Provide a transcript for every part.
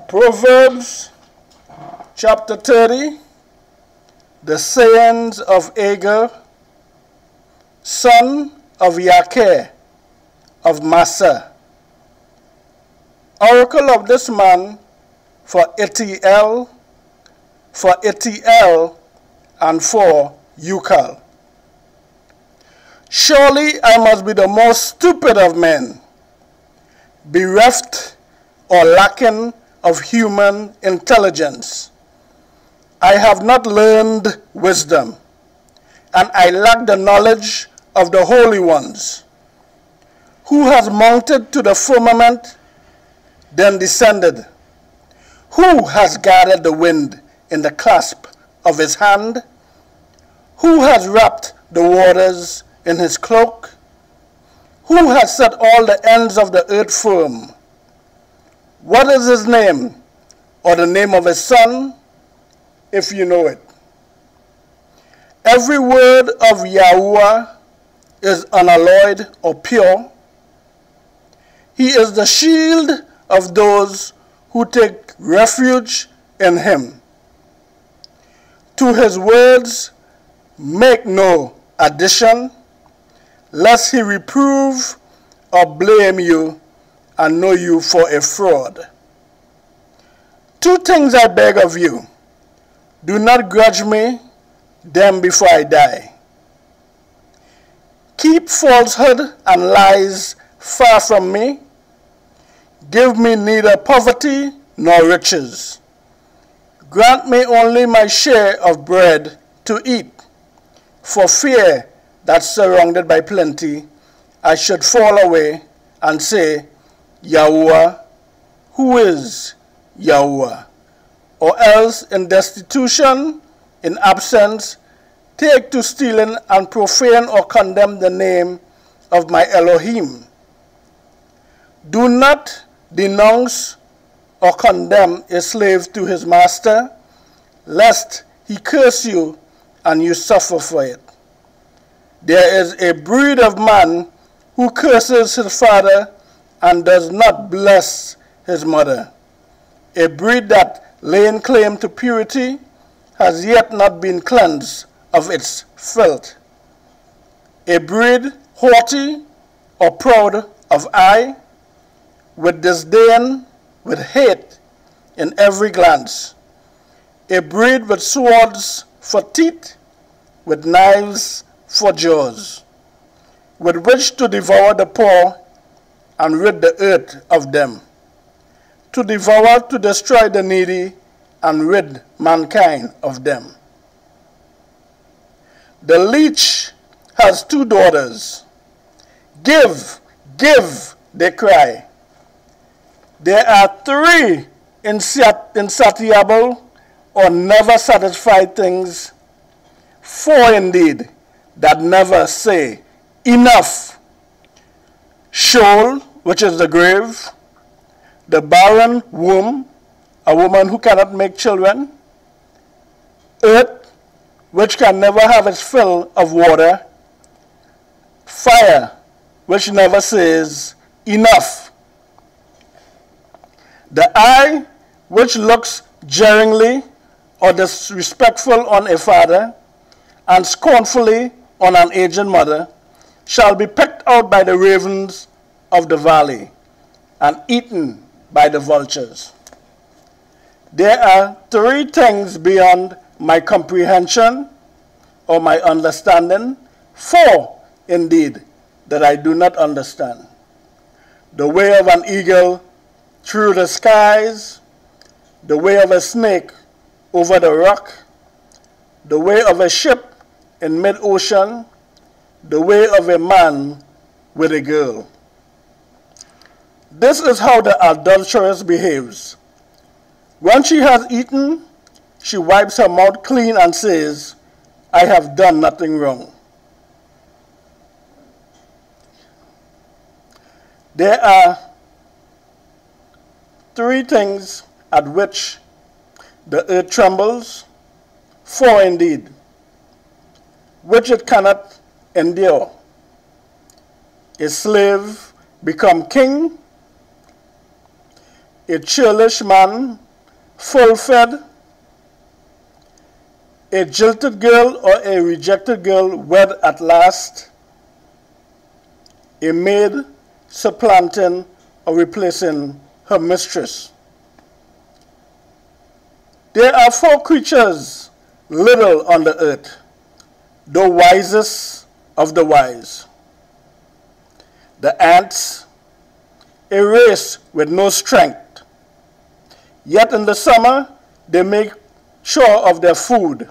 Proverbs chapter 30, the sayings of Agur, son of YAH'keh of Massa. Oracle of this man for Etiel, and for YAH'keh. Surely I must be the most stupid of men, bereft or lacking of human intelligence. I have not learned wisdom, and I lack the knowledge of the holy ones. Who has mounted to the firmament, then descended? Who has gathered the wind in the clasp of his hand? Who has wrapped the waters in his cloak? Who has set all the ends of the earth firm? What is his name, or the name of his son, if you know it? Every word of Yahuwah is unalloyed or pure. He is the shield of those who take refuge in him. To his words make no addition, lest he reprove or blame you and know you for a fraud. Two things I beg of you. Do not grudge me them before I die. Keep falsehood and lies far from me. Give me neither poverty nor riches. Grant me only my share of bread to eat, for fear that surrounded by plenty, I should fall away and say, Yahuwah, who is Yahuwah? Or else in destitution, in absence, take to stealing and profane or condemn the name of my Elohim. Do not denounce or condemn a slave to his master, lest he curse you and you suffer for it. There is a breed of man who curses his father and does not bless his mother. A breed that, laying claim to purity, has yet not been cleansed of its filth. A breed haughty or proud of eye, with disdain, with hate in every glance. A breed with swords for teeth, with knives for jaws, with which to devour the poor and rid the earth of them, to devour, to destroy the needy, and rid mankind of them. The leech has two daughters. Give, give, they cry. There are three insatiable or never satisfied things, four indeed, that never say, enough. Sheol, which is the grave, the barren womb, a woman who cannot make children, earth, which can never have its fill of water, fire, which never says, enough. The eye, which looks jeeringly or disrespectful on a father, and scornfully on an aged mother, shall be picked out by the ravens of the valley, and eaten by the vultures. There are three things beyond my comprehension or my understanding, four indeed, that I do not understand. The way of an eagle through the skies, the way of a snake over the rock, the way of a ship in mid-ocean, the way of a man with a girl. This is how the adulteress behaves. When she has eaten, she wipes her mouth clean and says, I have done nothing wrong. There are three things at which the earth trembles, four indeed, which it cannot endure. A slave become king, a churlish man, full-fed, a jilted girl or a rejected girl wed at last, a maid supplanting or replacing her mistress. There are 4 creatures little on the earth, the wisest of the wise. The ants, a race with no strength, yet in the summer they make sure of their food.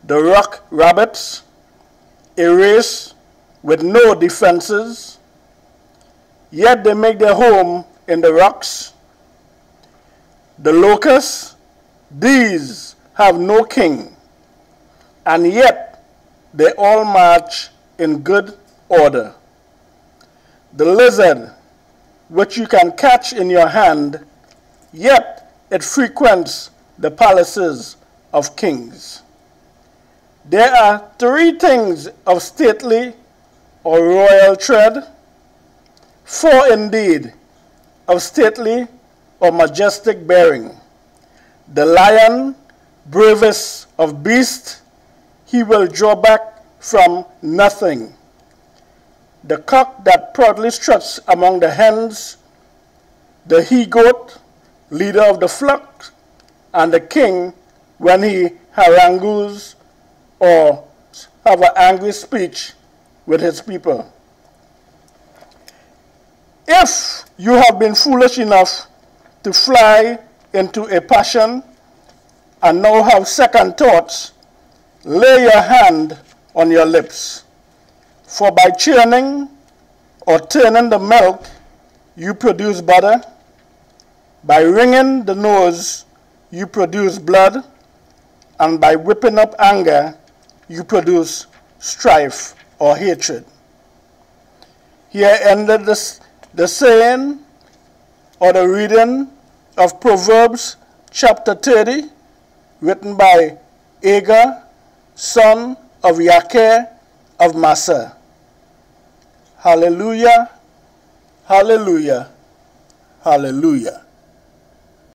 The rock rabbits, a race with no defenses, yet they make their home in the rocks. The locusts, these have no king, and yet they all march in good order. The lizard, which you can catch in your hand, yet it frequents the palaces of kings. There are 3 things of stately or royal tread, 4 indeed of stately or majestic bearing. The lion, bravest of beasts, he will draw back from nothing. The cock that proudly struts among the hens, the he-goat, leader of the flock, and the king when he harangues or have an angry speech with his people. If you have been foolish enough to fly into a passion and now have second thoughts, lay your hand on your lips. For by churning or turning the milk, you produce butter. By wringing the nose, you produce blood. And by whipping up anger, you produce strife or hatred. Here ended the saying or the reading of Proverbs chapter 30, written by Agur, son of YAH'keh of Massa. Hallelujah, hallelujah, hallelujah.